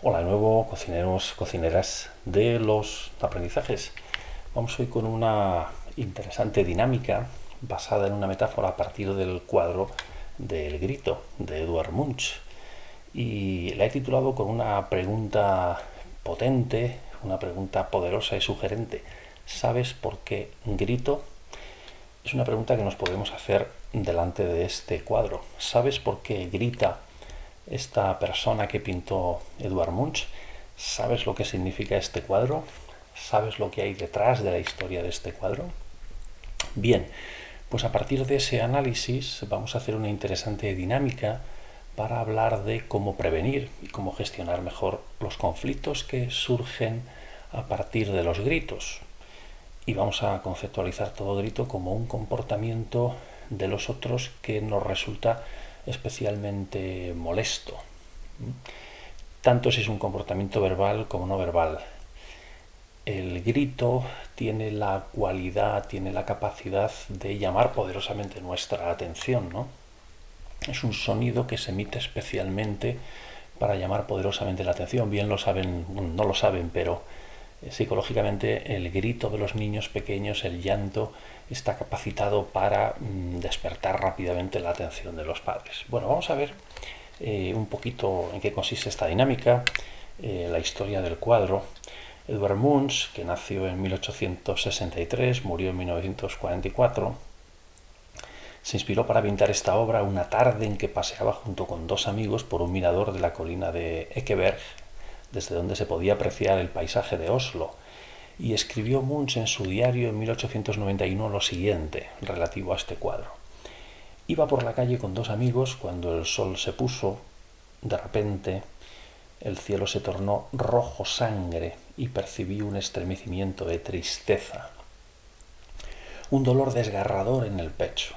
Hola de nuevo, cocineros, cocineras de los aprendizajes. Vamos hoy con una interesante dinámica basada en una metáfora a partir del cuadro del Grito de Edvard Munch. Y la he titulado con una pregunta potente, una pregunta poderosa y sugerente. ¿Sabes por qué grito? Es una pregunta que nos podemos hacer delante de este cuadro. ¿Sabes por qué grita esta persona que pintó Edvard Munch? ¿Sabes lo que significa este cuadro? ¿Sabes lo que hay detrás de la historia de este cuadro? Bien, pues a partir de ese análisis vamos a hacer una interesante dinámica para hablar de cómo prevenir y cómo gestionar mejor los conflictos que surgen a partir de los gritos. Y vamos a conceptualizar todo grito como un comportamiento de los otros que nos resulta especialmente molesto, tanto si es un comportamiento verbal como no verbal. El grito tiene la cualidad, tiene la capacidad de llamar poderosamente nuestra atención, ¿no? Es un sonido que se emite especialmente para llamar poderosamente la atención. Bien lo saben, no lo saben, pero psicológicamente el grito de los niños pequeños, el llanto, está capacitado para despertar rápidamente la atención de los padres. Bueno, vamos a ver un poquito en qué consiste esta dinámica, la historia del cuadro. Edvard Munch, que nació en 1863, murió en 1944, se inspiró para pintar esta obra una tarde en que paseaba junto con dos amigos por un mirador de la colina de Ekeberg, desde donde se podía apreciar el paisaje de Oslo, y escribió Munch en su diario en 1891 lo siguiente, relativo a este cuadro. Iba por la calle con dos amigos cuando el sol se puso. De repente, el cielo se tornó rojo sangre y percibí un estremecimiento de tristeza, un dolor desgarrador en el pecho.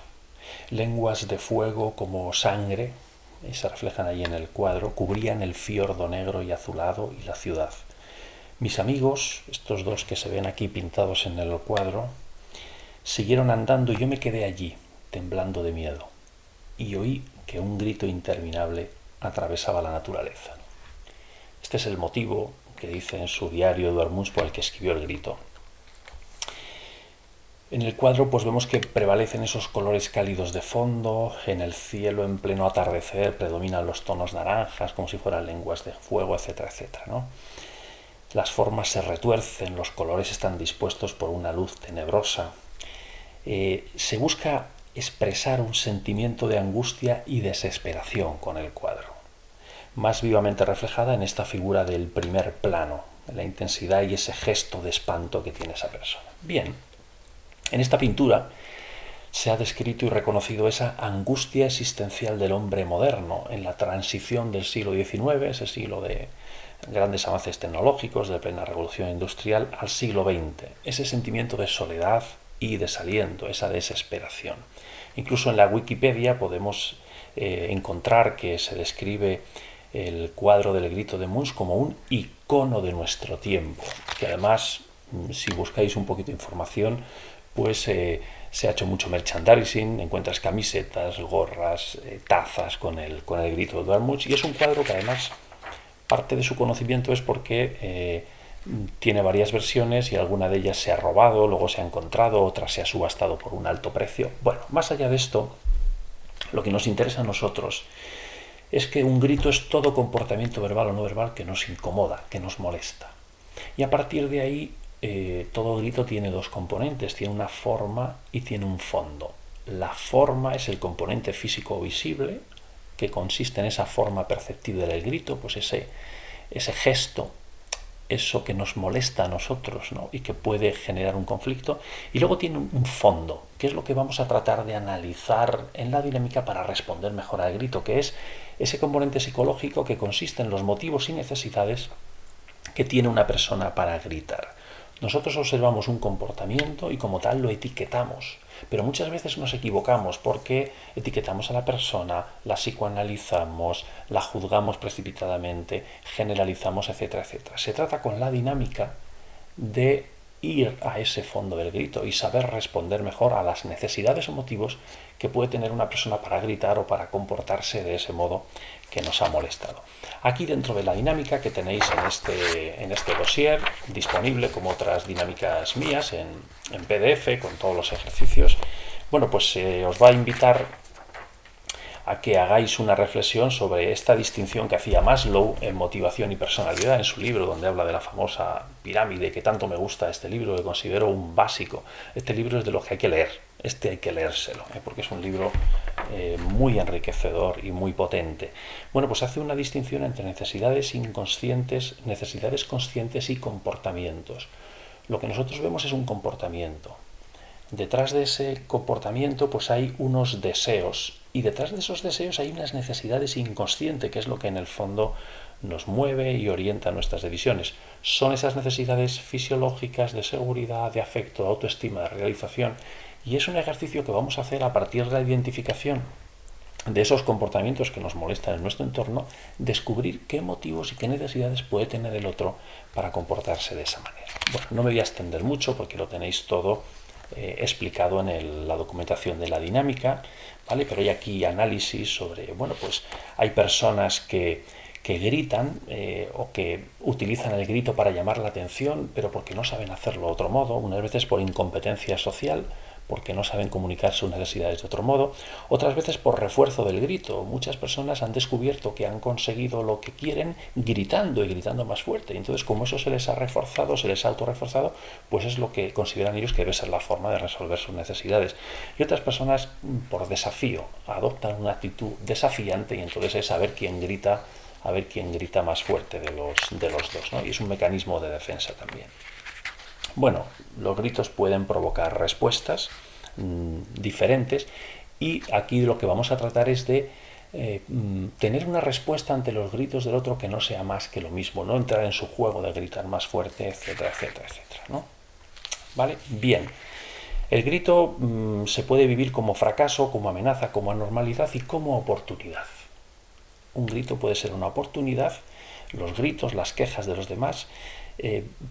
Lenguas de fuego como sangre, se reflejan ahí en el cuadro, cubrían el fiordo negro y azulado y la ciudad. Mis amigos, estos dos que se ven aquí pintados en el cuadro, siguieron andando y yo me quedé allí, temblando de miedo, y oí que un grito interminable atravesaba la naturaleza. Este es el motivo que dice en su diario Edvard Munch por el que escribió el grito. En el cuadro pues vemos que prevalecen esos colores cálidos de fondo, en el cielo en pleno atardecer predominan los tonos naranjas como si fueran lenguas de fuego, etcétera, etcétera, ¿no? Las formas se retuercen, los colores están dispuestos por una luz tenebrosa. Se busca expresar un sentimiento de angustia y desesperación con el cuadro, más vivamente reflejada en esta figura del primer plano, la intensidad y ese gesto de espanto que tiene esa persona. Bien, en esta pintura se ha descrito y reconocido esa angustia existencial del hombre moderno en la transición del siglo XIX, ese siglo de grandes avances tecnológicos, de plena revolución industrial, al siglo XX. Ese sentimiento de soledad y desaliento, esa desesperación. Incluso en la Wikipedia podemos encontrar que se describe el cuadro del grito de Munch como un icono de nuestro tiempo, que además, si buscáis un poquito de información, pues se ha hecho mucho merchandising, encuentras camisetas, gorras, tazas con el grito de Edvard Munch, y es un cuadro que además parte de su conocimiento es porque tiene varias versiones y alguna de ellas se ha robado, luego se ha encontrado, otra se ha subastado por un alto precio. Bueno, más allá de esto, lo que nos interesa a nosotros es que un grito es todo comportamiento verbal o no verbal que nos incomoda, que nos molesta. Y a partir de ahí, todo grito tiene dos componentes, tiene una forma y tiene un fondo. La forma es el componente físico o visible, que consiste en esa forma perceptible del grito, pues ese gesto, eso que nos molesta a nosotros, ¿no? Y que puede generar un conflicto. Y luego tiene un fondo, que es lo que vamos a tratar de analizar en la dinámica para responder mejor al grito, que es ese componente psicológico que consiste en los motivos y necesidades que tiene una persona para gritar. Nosotros observamos un comportamiento y como tal lo etiquetamos, pero muchas veces nos equivocamos porque etiquetamos a la persona, la psicoanalizamos, la juzgamos precipitadamente, generalizamos, etcétera, etcétera. Se trata con la dinámica de ir a ese fondo del grito y saber responder mejor a las necesidades o motivos que puede tener una persona para gritar o para comportarse de ese modo que nos ha molestado. Aquí dentro de la dinámica que tenéis en este dossier, disponible como otras dinámicas mías en PDF con todos los ejercicios, bueno, pues os va a invitar a que hagáis una reflexión sobre esta distinción que hacía Maslow en Motivación y Personalidad, en su libro donde habla de la famosa pirámide, que tanto me gusta este libro, que considero un básico. Este libro es de los que hay que leer, hay que leérselo, porque es un libro muy enriquecedor y muy potente. Bueno, pues hace una distinción entre necesidades inconscientes, necesidades conscientes y comportamientos. Lo que nosotros vemos es un comportamiento. Detrás de ese comportamiento pues hay unos deseos y detrás de esos deseos hay unas necesidades inconscientes, que es lo que en el fondo nos mueve y orienta nuestras decisiones. Son esas necesidades fisiológicas de seguridad, de afecto, de autoestima, de realización, y es un ejercicio que vamos a hacer a partir de la identificación de esos comportamientos que nos molestan en nuestro entorno, descubrir qué motivos y qué necesidades puede tener el otro para comportarse de esa manera. Bueno, no me voy a extender mucho porque lo tenéis todo explicado en la documentación de la dinámica, ¿vale? Pero hay aquí análisis sobre, bueno, pues hay personas que gritan o que utilizan el grito para llamar la atención, pero porque no saben hacerlo de otro modo, unas veces por incompetencia social, porque no saben comunicar sus necesidades de otro modo, otras veces por refuerzo del grito. Muchas personas han descubierto que han conseguido lo que quieren gritando y gritando más fuerte. Y entonces, como eso se les ha reforzado, se les ha autorreforzado, pues es lo que consideran ellos que debe ser la forma de resolver sus necesidades. Y otras personas, por desafío, adoptan una actitud desafiante y entonces es a ver quién grita más fuerte de los dos, ¿no? Y es un mecanismo de defensa también. Bueno, los gritos pueden provocar respuestas diferentes y aquí lo que vamos a tratar es de tener una respuesta ante los gritos del otro que no sea más que lo mismo, no entrar en su juego de gritar más fuerte, etcétera, etcétera, etcétera, ¿no? ¿Vale? Bien. El grito se puede vivir como fracaso, como amenaza, como anormalidad y como oportunidad. Un grito puede ser una oportunidad, los gritos, las quejas de los demás,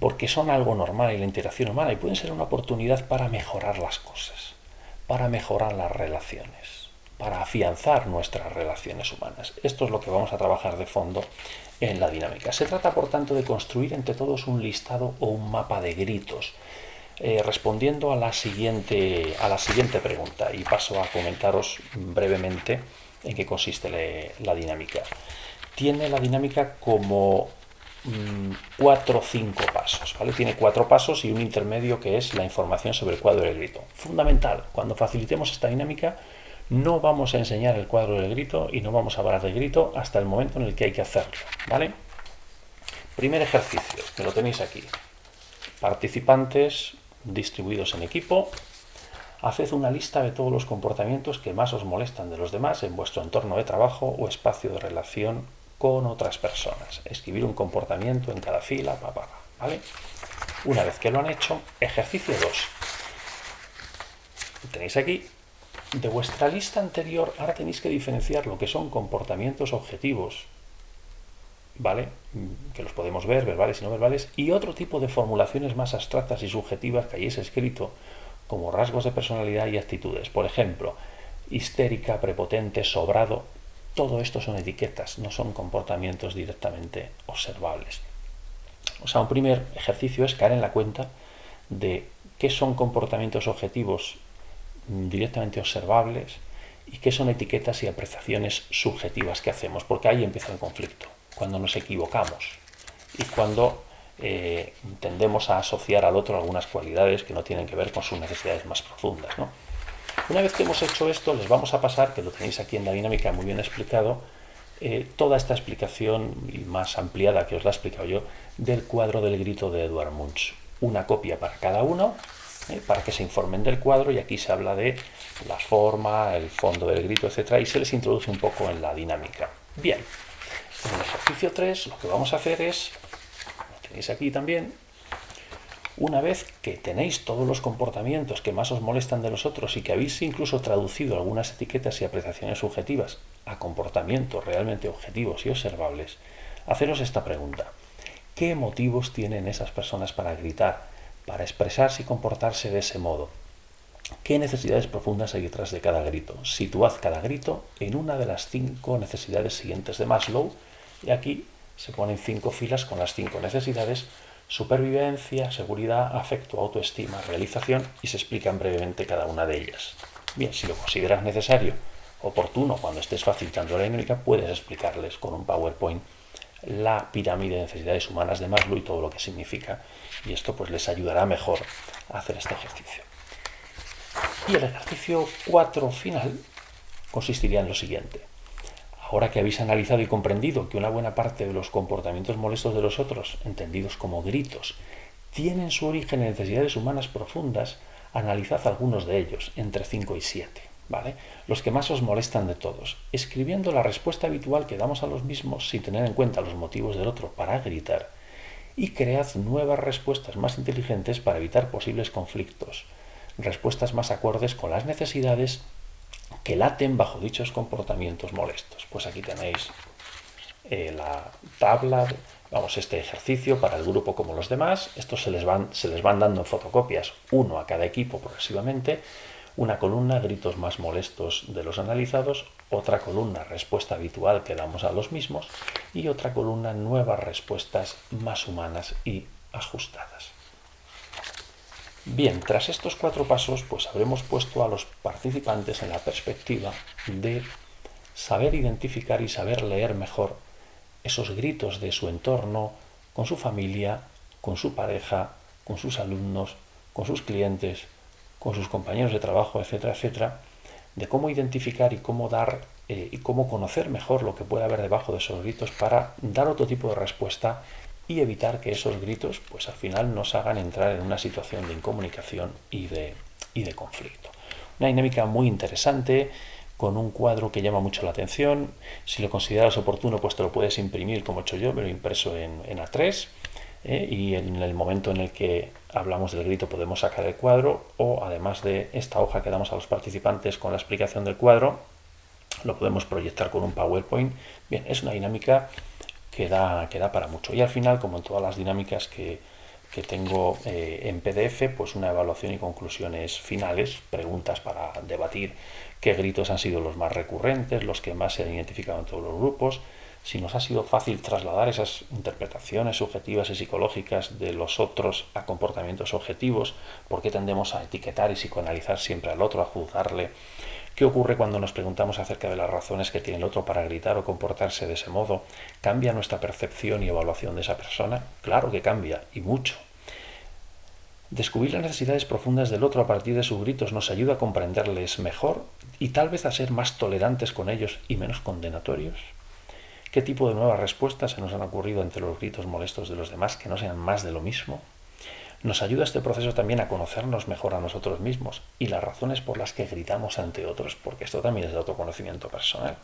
porque son algo normal en la interacción humana y pueden ser una oportunidad para mejorar las cosas, para mejorar las relaciones, para afianzar nuestras relaciones humanas. Esto es lo que vamos a trabajar de fondo en la dinámica. Se trata, por tanto, de construir entre todos un listado o un mapa de gritos, respondiendo a la siguiente pregunta, y paso a comentaros brevemente en qué consiste la dinámica. Tiene la dinámica como 4 o 5 pasos, ¿vale? Tiene 4 pasos y un intermedio que es la información sobre el cuadro del grito. Fundamental, cuando facilitemos esta dinámica no vamos a enseñar el cuadro del grito y no vamos a hablar del grito hasta el momento en el que hay que hacerlo, ¿vale? Primer ejercicio, que lo tenéis aquí. Participantes distribuidos en equipo. Haced una lista de todos los comportamientos que más os molestan de los demás en vuestro entorno de trabajo o espacio de relación con otras personas. Escribir un comportamiento en cada fila, ¿vale? Una vez que lo han hecho, ejercicio 2. Tenéis aquí, de vuestra lista anterior, ahora tenéis que diferenciar lo que son comportamientos objetivos, ¿vale? Que los podemos ver, verbales y no verbales, y otro tipo de formulaciones más abstractas y subjetivas que hayáis escrito, como rasgos de personalidad y actitudes. Por ejemplo, histérica, prepotente, sobrado. Todo esto son etiquetas, no son comportamientos directamente observables. O sea, un primer ejercicio es caer en la cuenta de qué son comportamientos objetivos directamente observables y qué son etiquetas y apreciaciones subjetivas que hacemos, porque ahí empieza el conflicto, cuando nos equivocamos y cuando tendemos a asociar al otro algunas cualidades que no tienen que ver con sus necesidades más profundas, ¿no? Una vez que hemos hecho esto, les vamos a pasar, que lo tenéis aquí en la dinámica muy bien explicado, toda esta explicación más ampliada que os la he explicado yo del cuadro del grito de Edvard Munch. Una copia para cada uno, para que se informen del cuadro, y aquí se habla de la forma, el fondo del grito, etc. Y se les introduce un poco en la dinámica. Bien, en el ejercicio 3 lo que vamos a hacer es, lo tenéis aquí también, una vez que tenéis todos los comportamientos que más os molestan de los otros y que habéis incluso traducido algunas etiquetas y apreciaciones subjetivas a comportamientos realmente objetivos y observables, haceros esta pregunta. ¿Qué motivos tienen esas personas para gritar? para expresarse y comportarse de ese modo. ¿Qué necesidades profundas hay detrás de cada grito? Situad cada grito en una de las 5 necesidades siguientes de Maslow, y aquí se ponen 5 filas con las 5 necesidades: supervivencia, seguridad, afecto, autoestima, realización, y se explican brevemente cada una de ellas. Bien, si lo consideras necesario, oportuno, cuando estés facilitando la dinámica, puedes explicarles con un PowerPoint la pirámide de necesidades humanas de Maslow y todo lo que significa, y esto pues les ayudará mejor a hacer este ejercicio. Y el ejercicio 4 final consistiría en lo siguiente. Ahora que habéis analizado y comprendido que una buena parte de los comportamientos molestos de los otros, entendidos como gritos, tienen su origen en necesidades humanas profundas, analizad algunos de ellos, entre 5 y 7, ¿vale? Los que más os molestan de todos, escribiendo la respuesta habitual que damos a los mismos sin tener en cuenta los motivos del otro para gritar, y cread nuevas respuestas más inteligentes para evitar posibles conflictos, respuestas más acordes con las necesidades que laten bajo dichos comportamientos molestos. Pues aquí tenéis la tabla, este ejercicio para el grupo como los demás. Estos se les van dando en fotocopias, uno a cada equipo progresivamente. Una columna, gritos más molestos de los analizados, otra columna, respuesta habitual que damos a los mismos, y otra columna, nuevas respuestas más humanas y ajustadas. Bien, tras estos 4 pasos, pues habremos puesto a los participantes en la perspectiva de saber identificar y saber leer mejor esos gritos de su entorno, con su familia, con su pareja, con sus alumnos, con sus clientes, con sus compañeros de trabajo, etcétera, etcétera, de cómo identificar y cómo dar y cómo conocer mejor lo que puede haber debajo de esos gritos para dar otro tipo de respuesta y evitar que esos gritos pues al final nos hagan entrar en una situación de incomunicación y de conflicto. Una dinámica muy interesante, con un cuadro que llama mucho la atención. Si lo consideras oportuno, pues te lo puedes imprimir como he hecho yo, me lo he impreso en A3, y en el momento en el que hablamos del grito podemos sacar el cuadro, o además de esta hoja que damos a los participantes con la explicación del cuadro, lo podemos proyectar con un PowerPoint. Bien, es una dinámica que da para mucho. Y al final, como en todas las dinámicas que tengo en PDF, pues una evaluación y conclusiones finales, preguntas para debatir qué gritos han sido los más recurrentes, los que más se han identificado en todos los grupos, si nos ha sido fácil trasladar esas interpretaciones subjetivas y psicológicas de los otros a comportamientos objetivos, por qué tendemos a etiquetar y psicoanalizar siempre al otro, a juzgarle. ¿Qué ocurre cuando nos preguntamos acerca de las razones que tiene el otro para gritar o comportarse de ese modo? ¿Cambia nuestra percepción y evaluación de esa persona? Claro que cambia, y mucho. Descubrir las necesidades profundas del otro a partir de sus gritos nos ayuda a comprenderles mejor y tal vez a ser más tolerantes con ellos y menos condenatorios. ¿Qué tipo de nuevas respuestas se nos han ocurrido ante los gritos molestos de los demás que no sean más de lo mismo? Nos ayuda este proceso también a conocernos mejor a nosotros mismos y las razones por las que gritamos ante otros, porque esto también es de autoconocimiento personal.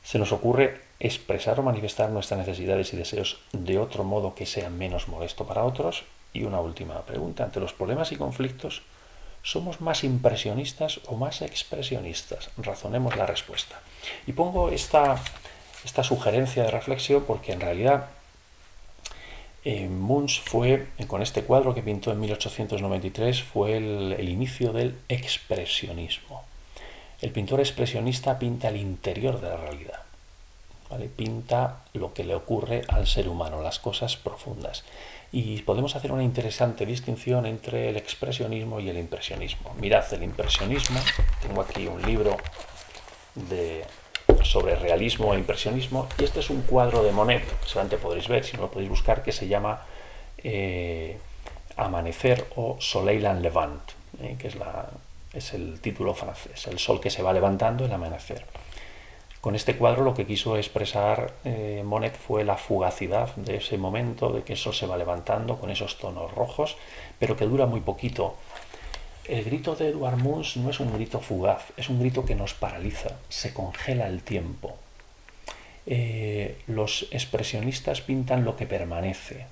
Se nos ocurre expresar o manifestar nuestras necesidades y deseos de otro modo que sea menos molesto para otros. Y una última pregunta: ante los problemas y conflictos, ¿somos más impresionistas o más expresionistas? Razonemos la respuesta. Y pongo esta sugerencia de reflexión porque en realidad Munch fue, con este cuadro que pintó en 1893, fue el inicio del expresionismo. El pintor expresionista pinta el interior de la realidad, ¿vale? Pinta lo que le ocurre al ser humano, las cosas profundas. Y podemos hacer una interesante distinción entre el expresionismo y el impresionismo. Mirad, el impresionismo, tengo aquí un libro sobre realismo e impresionismo, y este es un cuadro de Monet, seguramente podréis ver, si no lo podéis buscar, que se llama Amanecer o Soleil en Levant, que es el título francés, el sol que se va levantando, el amanecer. Con este cuadro lo que quiso expresar Monet fue la fugacidad de ese momento, de que el sol se va levantando con esos tonos rojos, pero que dura muy poquito. El grito de Edvard Munch no es un grito fugaz, es un grito que nos paraliza, se congela el tiempo. Los expresionistas pintan lo que permanece.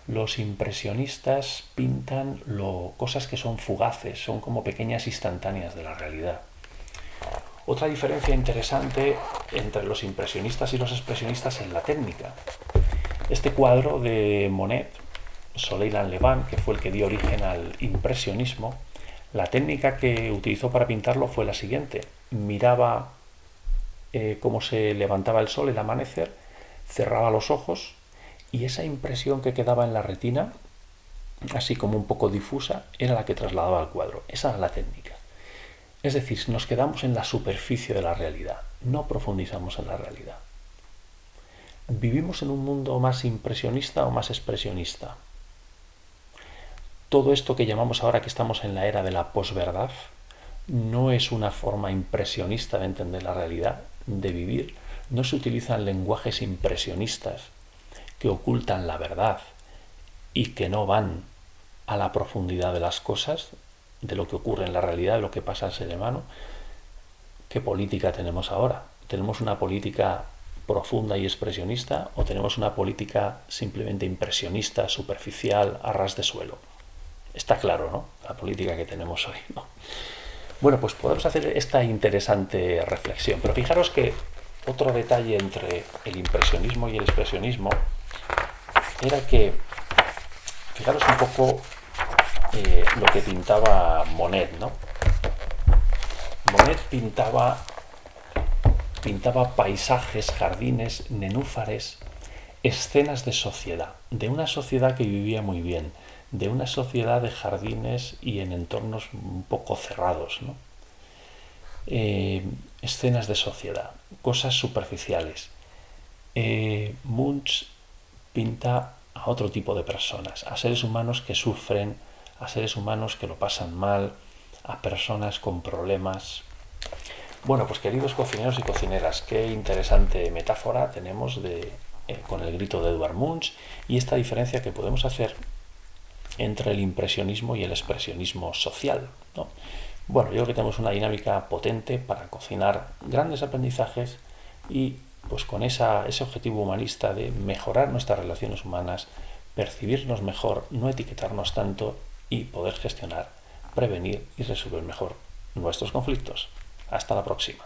Los impresionistas pintan cosas que son fugaces, son como pequeñas instantáneas de la realidad. Otra diferencia interesante entre los impresionistas y los expresionistas es la técnica. Este cuadro de Monet Soleil-Levant, que fue el que dio origen al impresionismo, la técnica que utilizó para pintarlo fue la siguiente. Miraba cómo se levantaba el sol, el amanecer, cerraba los ojos y esa impresión que quedaba en la retina, así como un poco difusa, era la que trasladaba al cuadro. Esa era la técnica. Es decir, nos quedamos en la superficie de la realidad, no profundizamos en la realidad. ¿Vivimos en un mundo más impresionista o más expresionista? Todo esto que llamamos ahora que estamos en la era de la posverdad no es una forma impresionista de entender la realidad, de vivir. No se utilizan lenguajes impresionistas que ocultan la verdad y que no van a la profundidad de las cosas, de lo que ocurre en la realidad, de lo que pasa al ser humano. ¿Qué política tenemos ahora? ¿Tenemos una política profunda y expresionista o tenemos una política simplemente impresionista, superficial, a ras de suelo? Está claro, ¿no? La política que tenemos hoy, ¿no? Bueno, pues podemos hacer esta interesante reflexión, pero fijaros que otro detalle entre el impresionismo y el expresionismo era que, fijaros un poco lo que pintaba Monet, ¿no? Monet pintaba paisajes, jardines, nenúfares, escenas de sociedad, de una sociedad que vivía muy bien, de una sociedad de jardines y en entornos un poco cerrados, ¿no? Escenas de sociedad, cosas superficiales. Munch pinta a otro tipo de personas, a seres humanos que sufren, a seres humanos que lo pasan mal, a personas con problemas. Bueno, pues queridos cocineros y cocineras, qué interesante metáfora tenemos con el grito de Edvard Munch y esta diferencia que podemos hacer entre el impresionismo y el expresionismo social, ¿no? Bueno, yo creo que tenemos una dinámica potente para cocinar grandes aprendizajes y pues con ese objetivo humanista de mejorar nuestras relaciones humanas, percibirnos mejor, no etiquetarnos tanto y poder gestionar, prevenir y resolver mejor nuestros conflictos. Hasta la próxima.